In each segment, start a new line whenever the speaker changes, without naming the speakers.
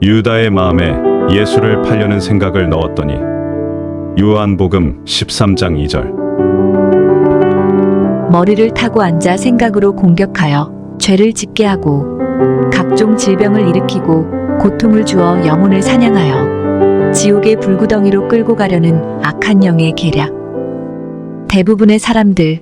유다의 마음에 예수를 팔려는 생각을 넣었더니 요한복음 13장 2절.
머리를 타고 앉아 생각으로 공격하여 죄를 짓게 하고 각종 질병을 일으키고 고통을 주어 영혼을 사냥하여 지옥의 불구덩이로 끌고 가려는 악한 영의 계략. 대부분의 사람들,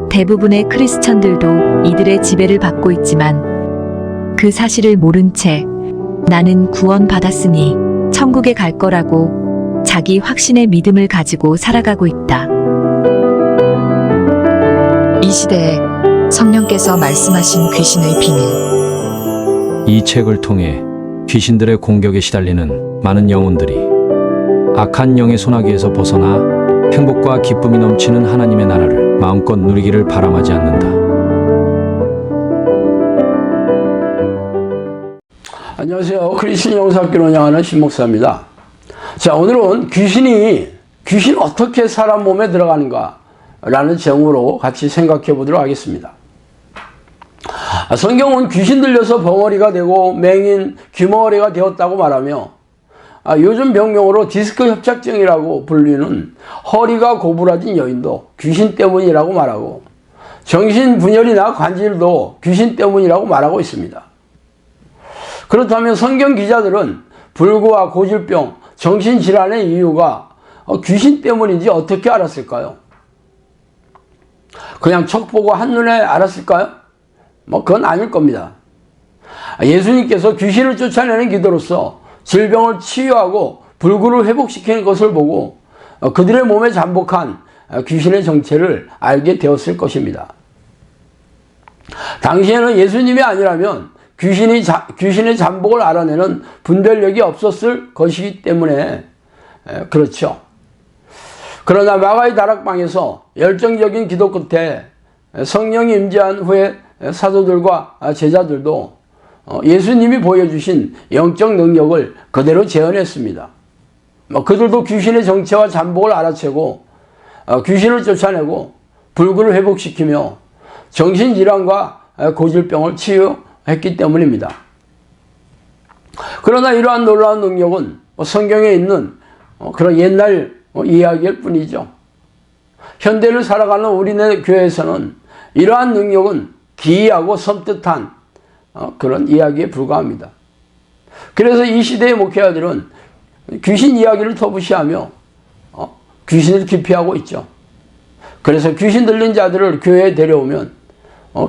대부분의 크리스천들도 이들의 지배를 받고 있지만 그 사실을 모른 채 나는 구원받았으니 천국에 갈 거라고 자기 확신의 믿음을 가지고 살아가고 있다.
이 시대에 성령께서 말씀하신 귀신의 비밀.
이 책을 통해 귀신들의 공격에 시달리는 많은 영혼들이 악한 영의 소나기에서 벗어나 행복과 기쁨이 넘치는 하나님의 나라를 마음껏 누리기를 바람하지 않는다.
안녕하세요. 크리스천 영상학교를 운영하는 신목사입니다. 자, 오늘은 귀신 어떻게 사람 몸에 들어가는가 라는 제목으로 같이 생각해 보도록 하겠습니다. 성경은 귀신 들려서 벙어리가 되고 맹인, 귀머거리가 되었다고 말하며 요즘 병명으로 디스크 협착증이라고 불리는 허리가 고부라진 여인도 귀신 때문이라고 말하고 정신분열이나 관절도 귀신 때문이라고 말하고 있습니다. 그렇다면 성경 기자들은 불구와 고질병, 정신질환의 이유가 귀신 때문인지 어떻게 알았을까요? 그냥 척 보고 한눈에 알았을까요? 그건 아닐 겁니다. 예수님께서 귀신을 쫓아내는 기도로서 질병을 치유하고 불구를 회복시키는 것을 보고 그들의 몸에 잠복한 귀신의 정체를 알게 되었을 것입니다. 당시에는 예수님이 아니라면 귀신의 잠복을 알아내는 분별력이 없었을 것이기 때문에 그렇죠. 그러나 마가의 다락방에서 열정적인 기도 끝에 성령이 임재한 후에 사도들과 제자들도 예수님이 보여주신 영적 능력을 그대로 재현했습니다. 그들도 귀신의 정체와 잠복을 알아채고 귀신을 쫓아내고 불구를 회복시키며 정신질환과 고질병을 치유했기 때문입니다. 그러나 이러한 놀라운 능력은 성경에 있는 그런 옛날 이야기일 뿐이죠. 현대를 살아가는 우리네 교회에서는 이러한 능력은 기이하고 섬뜩한 그런 이야기에 불과합니다. 그래서 이 시대의 목회자들은 귀신 이야기를 터부시하며 귀신을 기피하고 있죠. 그래서 귀신 들린 자들을 교회에 데려오면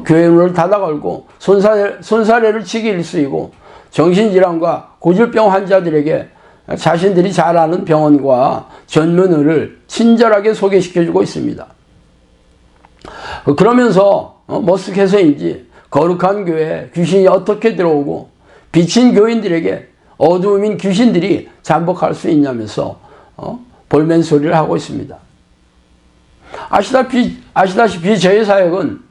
교회 문을 닫아 걸고 손사래를 치기 일쑤이고 정신질환과 고질병 환자들에게 자신들이 잘 아는 병원과 전문의를 친절하게 소개시켜주고 있습니다. 그러면서 머쓱해서인지 거룩한 교회에 귀신이 어떻게 들어오고 비친 교인들에게 어두움인 귀신들이 잠복할 수 있냐면서 볼멘 소리를 하고 있습니다. 아시다시피 저희 사역은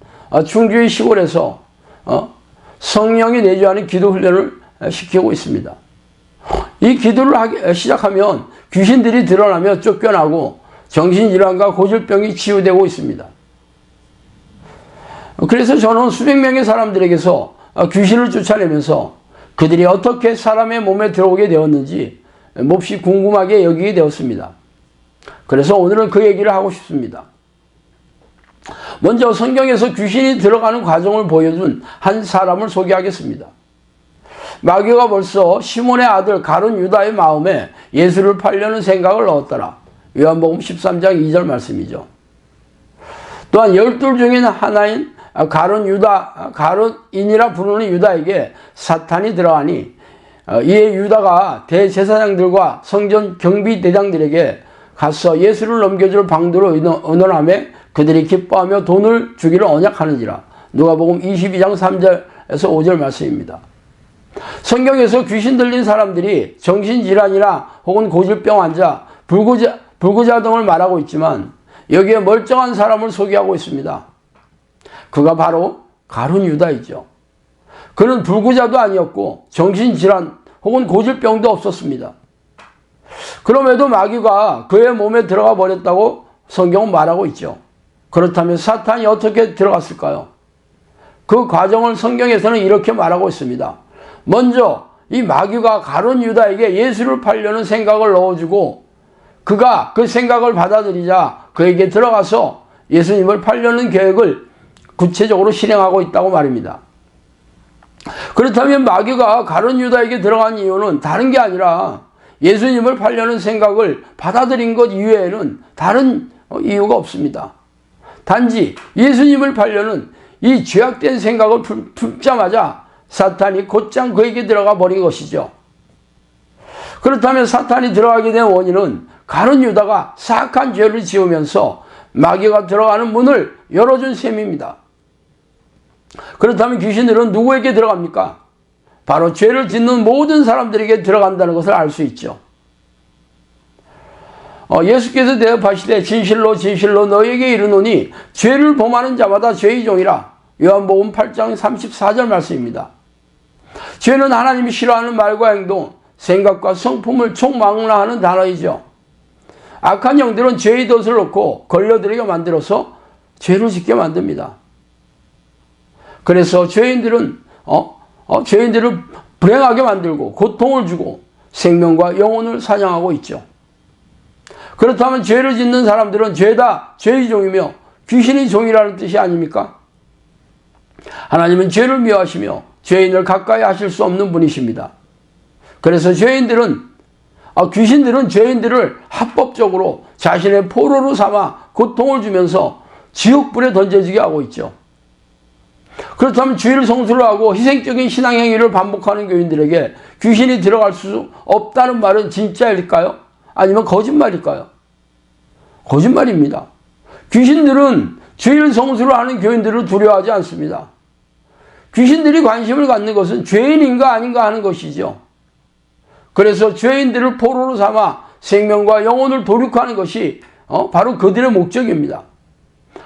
충주의 시골에서 성령이 내주하는 기도 훈련을 시키고 있습니다. 이 기도를 시작하면 귀신들이 드러나며 쫓겨나고 정신질환과 고질병이 치유되고 있습니다. 그래서 저는 수백 명의 사람들에게서 귀신을 쫓아내면서 그들이 어떻게 사람의 몸에 들어오게 되었는지 몹시 궁금하게 여기게 되었습니다. 그래서 오늘은 그 얘기를 하고 싶습니다. 먼저 성경에서 귀신이 들어가는 과정을 보여준 한 사람을 소개하겠습니다. 마귀가 벌써 시몬의 아들 가룟 유다의 마음에 예수를 팔려는 생각을 넣었더라. 요한복음 13장 2절 말씀이죠. 또한 12 중에 하나인 가룟인이라 부르는 유다에게 사탄이 들어가니 이에 유다가 대제사장들과 성전 경비대장들에게 가서 예수를 넘겨줄 방도로 의논하며 그들이 기뻐하며 돈을 주기를 언약하는지라. 누가복음 22장 3절에서 5절 말씀입니다. 성경에서 귀신 들린 사람들이 정신질환이나 혹은 고질병 환자, 불구자 등을 말하고 있지만 여기에 멀쩡한 사람을 소개하고 있습니다. 그가 바로 가룟 유다이죠. 그는 불구자도 아니었고 정신질환 혹은 고질병도 없었습니다. 그럼에도 마귀가 그의 몸에 들어가 버렸다고 성경은 말하고 있죠. 그렇다면 사탄이 어떻게 들어갔을까요? 그 과정을 성경에서는 이렇게 말하고 있습니다. 먼저 이 마귀가 가룟 유다에게 예수를 팔려는 생각을 넣어주고 그가 그 생각을 받아들이자 그에게 들어가서 예수님을 팔려는 계획을 구체적으로 실행하고 있다고 말입니다. 그렇다면 마귀가 가룟 유다에게 들어간 이유는 다른 게 아니라 예수님을 팔려는 생각을 받아들인 것 이외에는 다른 이유가 없습니다. 단지 예수님을 팔려는 이 죄악된 생각을 품자마자 사탄이 곧장 그에게 들어가 버린 것이죠. 그렇다면 사탄이 들어가게 된 원인은 가룟 유다가 사악한 죄를 지으면서 마귀가 들어가는 문을 열어준 셈입니다. 그렇다면 귀신들은 누구에게 들어갑니까? 바로 죄를 짓는 모든 사람들에게 들어간다는 것을 알 수 있죠. 예수께서 대답하시되 진실로 진실로 너희에게 이르노니 죄를 범하는 자마다 죄의 종이라. 요한복음 8장 34절 말씀입니다. 죄는 하나님이 싫어하는 말과 행동, 생각과 성품을 총망라하는 단어이죠. 악한 영들은 죄의 덫을 놓고 걸려들게 만들어서 죄를 짓게 만듭니다. 그래서 죄인들을 불행하게 만들고 고통을 주고 생명과 영혼을 사냥하고 있죠. 그렇다면 죄를 짓는 사람들은 죄다 죄의 종이며 귀신의 종이라는 뜻이 아닙니까? 하나님은 죄를 미워하시며 죄인을 가까이 하실 수 없는 분이십니다. 그래서 귀신들은 죄인들을 합법적으로 자신의 포로로 삼아 고통을 주면서 지옥불에 던져지게 하고 있죠. 그렇다면 주의를 성수를 하고 희생적인 신앙행위를 반복하는 교인들에게 귀신이 들어갈 수 없다는 말은 진짜일까요? 아니면 거짓말일까요? 거짓말입니다. 귀신들은 주의를 성수를 하는 교인들을 두려워하지 않습니다. 귀신들이 관심을 갖는 것은 죄인인가 아닌가 하는 것이죠. 그래서 죄인들을 포로로 삼아 생명과 영혼을 도륙하는 것이 바로 그들의 목적입니다.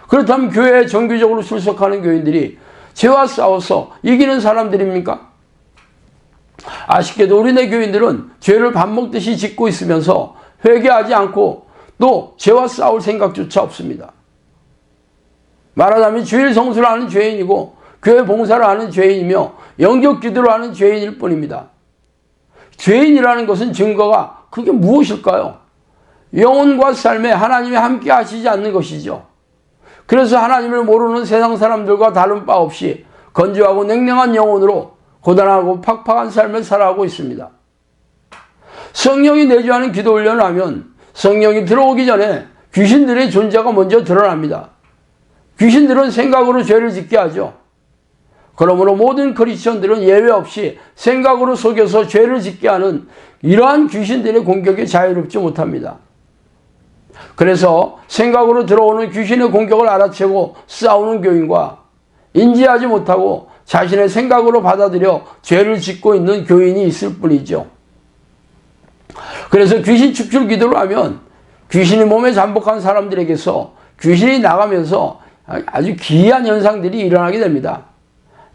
그렇다면 교회에 정기적으로 출석하는 교인들이 죄와 싸워서 이기는 사람들입니까? 아쉽게도 우리네 교인들은 죄를 밥 먹듯이 짓고 있으면서 회개하지 않고 또 죄와 싸울 생각조차 없습니다. 말하자면 주일 성수를 하는 죄인이고 교회 봉사를 하는 죄인이며 영적 기도를 하는 죄인일 뿐입니다. 죄인이라는 것은 증거가 그게 무엇일까요? 영혼과 삶에 하나님이 함께 하시지 않는 것이죠. 그래서 하나님을 모르는 세상 사람들과 다른 바 없이 건조하고 냉랭한 영혼으로 고단하고 팍팍한 삶을 살아가고 있습니다. 성령이 내주하는 기도 훈련을 하면 성령이 들어오기 전에 귀신들의 존재가 먼저 드러납니다. 귀신들은 생각으로 죄를 짓게 하죠. 그러므로 모든 크리스천들은 예외 없이 생각으로 속여서 죄를 짓게 하는 이러한 귀신들의 공격에 자유롭지 못합니다. 그래서 생각으로 들어오는 귀신의 공격을 알아채고 싸우는 교인과 인지하지 못하고 자신의 생각으로 받아들여 죄를 짓고 있는 교인이 있을 뿐이죠. 그래서 귀신 축출 기도를 하면 귀신이 몸에 잠복한 사람들에게서 귀신이 나가면서 아주 기이한 현상들이 일어나게 됩니다.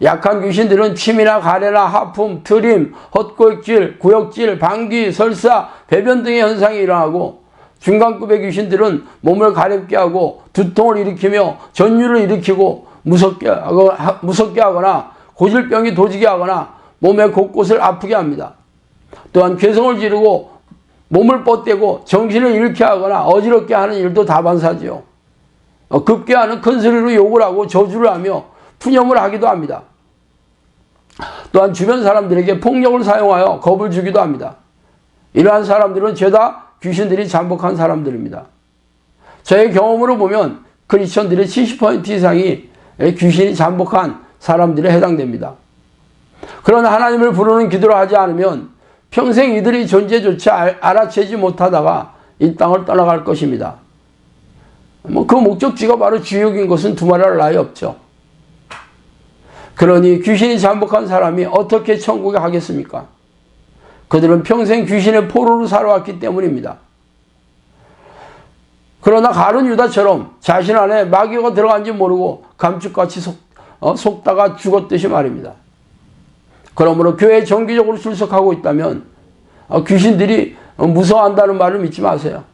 약한 귀신들은 침이나 가래나 하품, 트림, 헛구역질, 구역질, 방귀, 설사, 배변 등의 현상이 일어나고 중간급의 귀신들은 몸을 가렵게 하고 두통을 일으키며 전율을 일으키고 무섭게 하거나 고질병이 도지게 하거나 몸의 곳곳을 아프게 합니다. 또한 괴성을 지르고 몸을 뻗대고 정신을 잃게 하거나 어지럽게 하는 일도 다반사지요. 급기야는 큰 소리로 욕을 하고 저주를 하며 푸념을 하기도 합니다. 또한 주변 사람들에게 폭력을 사용하여 겁을 주기도 합니다. 이러한 사람들은 죄다 귀신들이 잠복한 사람들입니다. 저의 경험으로 보면 크리스천들의 70% 이상이 귀신이 잠복한 사람들에 해당됩니다. 그러나 하나님을 부르는 기도를 하지 않으면 평생 이들의 존재조차 알아채지 못하다가 이 땅을 떠나갈 것입니다. 그 목적지가 바로 지옥인 것은 두말할 나위 없죠. 그러니 귀신이 잠복한 사람이 어떻게 천국에 가겠습니까? 그들은 평생 귀신의 포로로 살아왔기 때문입니다. 그러나 가룟 유다처럼 자신 안에 마귀가 들어간지 모르고 감쪽같이 속다가 죽었듯이 말입니다. 그러므로 교회에 정기적으로 출석하고 있다면 귀신들이 무서워한다는 말을 믿지 마세요.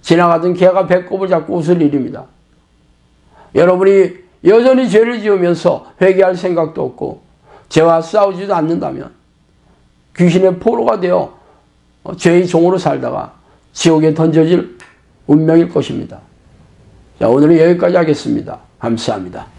지나가던 개가 배꼽을 잡고 웃을 일입니다. 여러분이 여전히 죄를 지으면서 회개할 생각도 없고 죄와 싸우지도 않는다면 귀신의 포로가 되어 죄의 종으로 살다가 지옥에 던져질 운명일 것입니다. 자, 오늘은 여기까지 하겠습니다. 감사합니다.